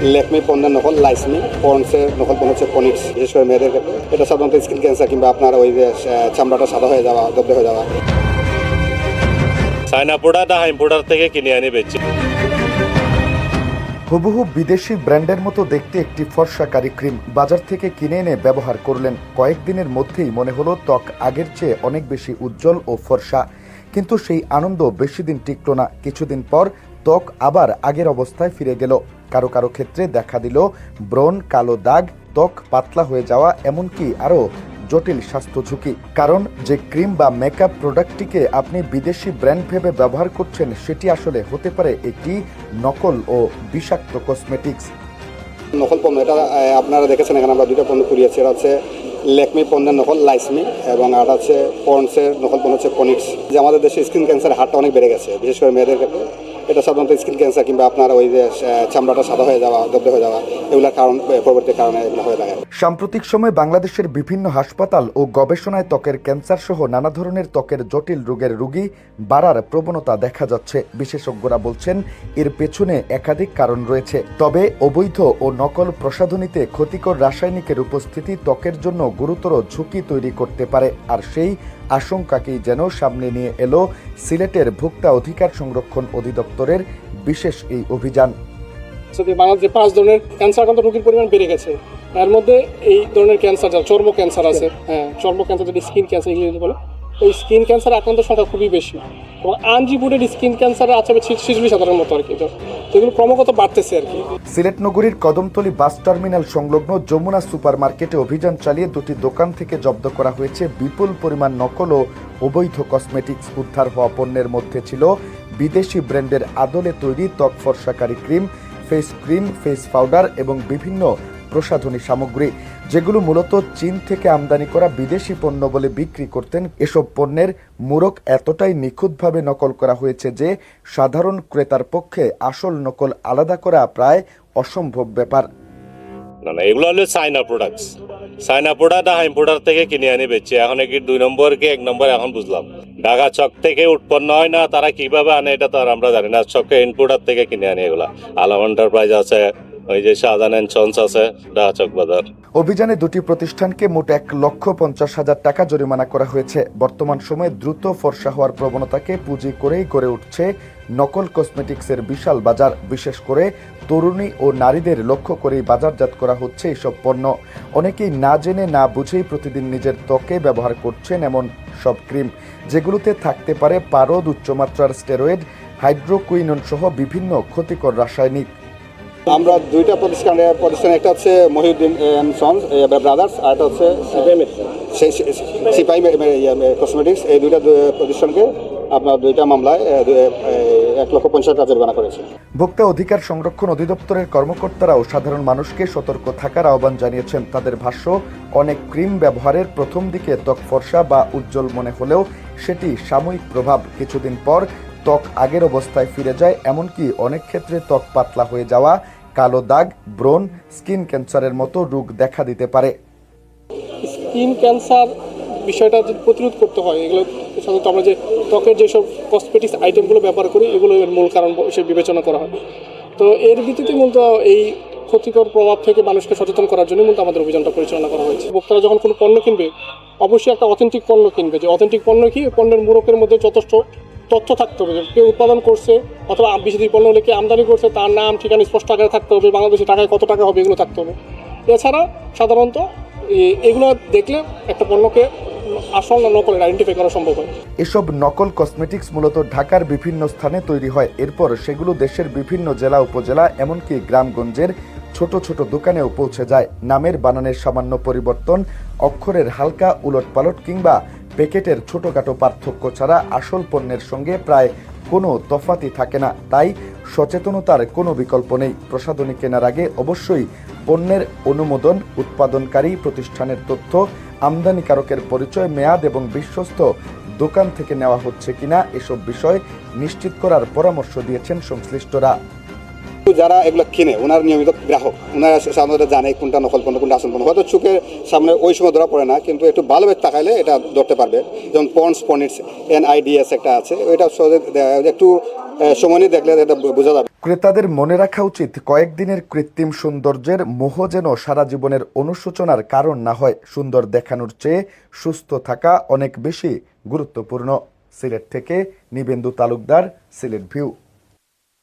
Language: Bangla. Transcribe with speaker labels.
Speaker 1: ল্যাকমি পণ্যের নকল, লাইসমি পন্ডসের নকল পণ্য হচ্ছে পনিক্স, বিশেষ করে মেয়েদের ক্ষেত্রে এটা সাধারণত স্কিন ক্যান্সার কিংবা আপনার ওই যে চামড়াটা সাদা হয়ে যাওয়া, দগ্ধ হয়ে যাওয়া।
Speaker 2: চায়না প্রোডাক্ট হাইম প্রোডাক্ট থেকে কিনে আনি বেচি।
Speaker 3: হুবহু বিদেশি ব্র্যান্ডের মতো দেখতে একটি ফর্সাকারী ক্রিম বাজার থেকে কিনে এনে ব্যবহার করলেন। কয়েকদিনের মধ্যেই মনে হলো ত্বক আগের চেয়ে অনেক বেশি উজ্জ্বল ও ফর্সা, কিন্তু সেই আনন্দ বেশি দিন টিকল না। কিছুদিন পর ত্বক আবার আগের অবস্থায় ফিরে গেল। কারো কারো ক্ষেত্রে দেখা দিল ব্রণ, কালো দাগ, ত্বক পাতলা হয়ে যাওয়া, এমনকি আরও জটিল স্বাস্থ্য ঝুঁকি। কারণ যে ক্রিম বা মেকআপ প্রোডাক্টটিকে আপনি বিদেশি ব্র্যান্ড ভেবে ব্যবহার করছেন, সেটি আসলে হতে পারে একটি নকল ও বিষাক্ত কসমেটিক্স।
Speaker 1: নকল পণ্য এটা আপনারা দেখেছেন, এখানে আমরা দুটো পণ্য পুড়িয়েছি। এটা হচ্ছে ল্যাকমি পণ্যের নকল, লাইসমি, এবং আর হচ্ছে পন্ডসের নকল পণ্য হচ্ছে পনিক্স। যে আমাদের দেশে স্কিন ক্যান্সারের হারটা অনেক বেড়ে গেছে, বিশেষ করে মেয়েদের ক্ষেত্রে এটা সাধারণত স্কিন ক্যান্সার কিংবা আপনার ওই যে চামড়াটা সাদা হয়ে যাওয়া, দগ্ধ হয়ে যাওয়া, এগুলোর কারণ, পরবর্তী কারণে এগুলো হয়ে থাকে।
Speaker 3: সাম্প্রতিক সময়ে বাংলাদেশের বিভিন্ন হাসপাতাল ও গবেষণায় ত্বকের ক্যান্সার সহ নানা ধরনের ত্বকের জটিল রোগের রোগী বাড়ার প্রবণতা দেখা যাচ্ছে। বিশেষজ্ঞরা বলছেন এর পেছনে একাধিক কারণ রয়েছে। তবে অবৈধ ও নকল প্রসাধনীতে ক্ষতিকর রাসায়নিকের উপস্থিতি ত্বকের জন্য গুরুতর ঝুঁকি তৈরি করতে পারে। আর সেই আশঙ্কাকেই যেন সামনে নিয়ে এলো সিলেটের ভোক্তা অধিকার সংরক্ষণ অধিদপ্তরের বিশেষ এই অভিযান।
Speaker 4: বাংলাদেশে 5 ধরনের ক্যান্সার আক্রান্ত রোগীর পরিমাণ বেড়ে গেছে। এর মধ্যে এই ধরনের ক্যান্সার, চর্ম ক্যান্সার আছে, চর্ম ক্যান্সার যেটা স্কিন ক্যান্সার ইংরেজি বলে, এই স্কিন ক্যান্সার আক্রান্ত সংখ্যা খুবই বেশি। এবং আনরিপোর্টেড স্কিন ক্যান্সার আছে 46,000-এর মতো আর কি। এগুলো ক্রমাগত বাড়তেছে আর কি।
Speaker 3: সিলেট নগরীর কদমতলী বাস টার্মিনাল সংলগ্ন যমুনা সুপার মার্কেটে অভিযান চালিয়ে 2টি দোকান থেকে জব্দ করা হয়েছে বিপুল পরিমাণ নকল ও অবৈধ কসমেটিক্স। উদ্ধার হওয়া পণ্যের মধ্যে ছিল বিদেশি ব্র্যান্ডের আদলে তৈরি ত্বক ফর্সাকারী cream, face cream, face powder এবং বিভিন্ন প্রসাধনী সামগ্রী, যেগুলো মূলত চীন থেকে আমদানি করা বিদেশি পণ্য বলে বিক্রি করতেন। এসব পণ্যের মোড়ক এতটাই নিখুঁতভাবে নকল করা হয়েছে যে সাধারণ ক্রেতার পক্ষে আসল নকল আলাদা করা প্রায় অসম্ভব ব্যাপার।
Speaker 2: না, এগুলো হলো China product. China product হাইম product থেকে কিনে আনি বেচি। এখন কি 2 নম্বর কি 1 নম্বর এখন বুঝলাম। ঢাকা চক থেকে উৎপন্ন হয় না, তারা কিভাবে আনে এটা তো আর আমরা জানি না। চকে ইনপুটার থেকে কিনে আনি এগুলা। আলম এন্টারপ্রাইজ আছে, ওই যে শাহজাহান এন্ড সন্স আছে, ঢাকা চক বাজার।
Speaker 3: অভিযানে 2টি প্রতিষ্ঠানকে মোট 1,50,000 টাকা জরিমানা করা হয়েছে। বর্তমান সময়ে দ্রুত ফর্সা হওয়ার প্রবণতাকে পুঁজি করেই গড়ে উঠছে নকল কসমেটিক্সের বিশাল বাজার। বিশেষ করে তরুণী ও নারীদের লক্ষ্য করেই বাজারজাত করা হচ্ছে এসব পণ্য। অনেকেই না জেনে না বুঝেই প্রতিদিন নিজের ত্বকে ব্যবহার করছেন এমন সব ক্রিম, যেগুলোতে থাকতে পারে পারদ, উচ্চমাত্রার স্টেরয়েড, হাইড্রোকুইনন সহ বিভিন্ন ক্ষতিকর রাসায়নিক।
Speaker 1: আমরা দুইটা প্রতিষ্ঠান, একটা হচ্ছে মহিউদ্দিন অ্যান্ড সন্স ব্রাদার্স, আর একটা হচ্ছে সিপাই কসমেটিক্স। এই দুইটা প্রতিষ্ঠানকে আপনার 2টা মামলায় 1,50,000 টাকা জরিমানা করেছে।
Speaker 3: ভোক্তা অধিকার সংরক্ষণ অধিদপ্তরের কর্মকর্তারাও সাধারণ মানুষকে সতর্ক থাকার আহ্বান জানিয়েছেন। তাদের ভাষ্য, অনেক ক্রিম ব্যবহারের প্রথম দিকে ত্বক ফর্সা বা উজ্জ্বল মনে হলেও সেটি সাময়িক প্রভাব। কিছুদিন পর ত্বক আগের অবস্থায় ফিরে যায়। এমনকি অনেক ক্ষেত্রে ত্বক পাতলা হয়ে যাওয়া, কালো দাগ, ব্রণ, স্কিন ক্যান্সারের মতো রোগ দেখা দিতে পারে।
Speaker 4: স্কিন ক্যান্সার বিষয়টা যদি প্রতিরোধ করতে হয়, এগুলো সাধারণত আমরা যে ত্বকের যেসব কসমেটিক্স আইটেমগুলো ব্যবহার করি, এগুলো এর মূল কারণ হিসেবে বিবেচনা করা হয়। তো এর ভিত্তিতে মূলত এই ক্ষতিকর প্রভাব থেকে মানুষকে সচেতন করার জন্য মূলত আমাদের অভিযানটা পরিচালনা করা হয়েছে। ভোক্তারা যখন কোনো পণ্য কিনবে, অবশ্যই একটা অথেন্টিক পণ্য কিনবে। যে অথেন্টিক পণ্য কি, পণ্যের মোড়কের মধ্যে যথেষ্ট তথ্য থাকতে হবে। কে উৎপাদন করছে, অথবা বিদেশি পণ্য হলে কে আমদানি করছে, তার নাম, ঠিকানা স্পষ্ট আকারে থাকতে হবে। বাংলাদেশি টাকায় কত টাকা হবে এগুলো থাকতে হবে। এছাড়া সাধারণত এগুলো দেখলে একটা পণ্যকে আসল না নকল আইডেন্টিফাই করা সম্ভব হয়।
Speaker 3: এসব নকল কসমেটিক্স মূলত ঢাকার বিভিন্ন স্থানে তৈরি হয়। এরপর সেগুলো দেশের বিভিন্ন জেলা, উপজেলা, এমনকি গ্রামগঞ্জের ছোট ছোট দোকানেও পৌঁছে যায়। নামের বানানের সামান্য পরিবর্তন, অক্ষরের হালকা উলটপালট কিংবা প্যাকেটের ছোটখাটো পার্থক্য ছাড়া আসল পণ্যের সঙ্গে প্রায় কোনো তফাতই থাকে না। তাই সচেতনতার কোনো বিকল্প নেই। প্রসাধনী কেনার আগে অবশ্যই পণ্যের অনুমোদন, উৎপাদনকারী প্রতিষ্ঠানের তথ্য, আমদানিকারকের পরিচয়, মেয়াদ এবং বিশ্বস্ত দোকান থেকে নেওয়া হচ্ছে কিনা এসব বিষয় নিশ্চিত করার পরামর্শ দিয়েছেন সংশ্লিষ্টরা।
Speaker 1: যারা এগুলো কিনে ওনার নিয়মিত গ্রাহক, ওনারা সাধারণত জানে কোনটা নকল পণ্য কোনটা আসল পণ্য। হয়তো চোখের সামনে ওই সময় ধরা পড়ে না, কিন্তু একটু ভালোভাবে তাকাইলে এটা ধরতে পারবে। যেমন পন্ডস পনিটস NIDS একটা আছে, ওইটা সহজে একটু সময় নিয়ে দেখলে এটা বোঝা যাবে।
Speaker 3: ক্রেতাদের মনে রাখা উচিত, কয়েকদিনের কৃত্রিম সৌন্দর্যের মোহ যেন সারা জীবনের অনুশোচনার কারণ না হয়। সুন্দর দেখানোর চেয়ে সুস্থ থাকা অনেক বেশি গুরুত্বপূর্ণ। সিলেট থেকে নিবেন্দু তালুকদার, সিলেট ভিউ।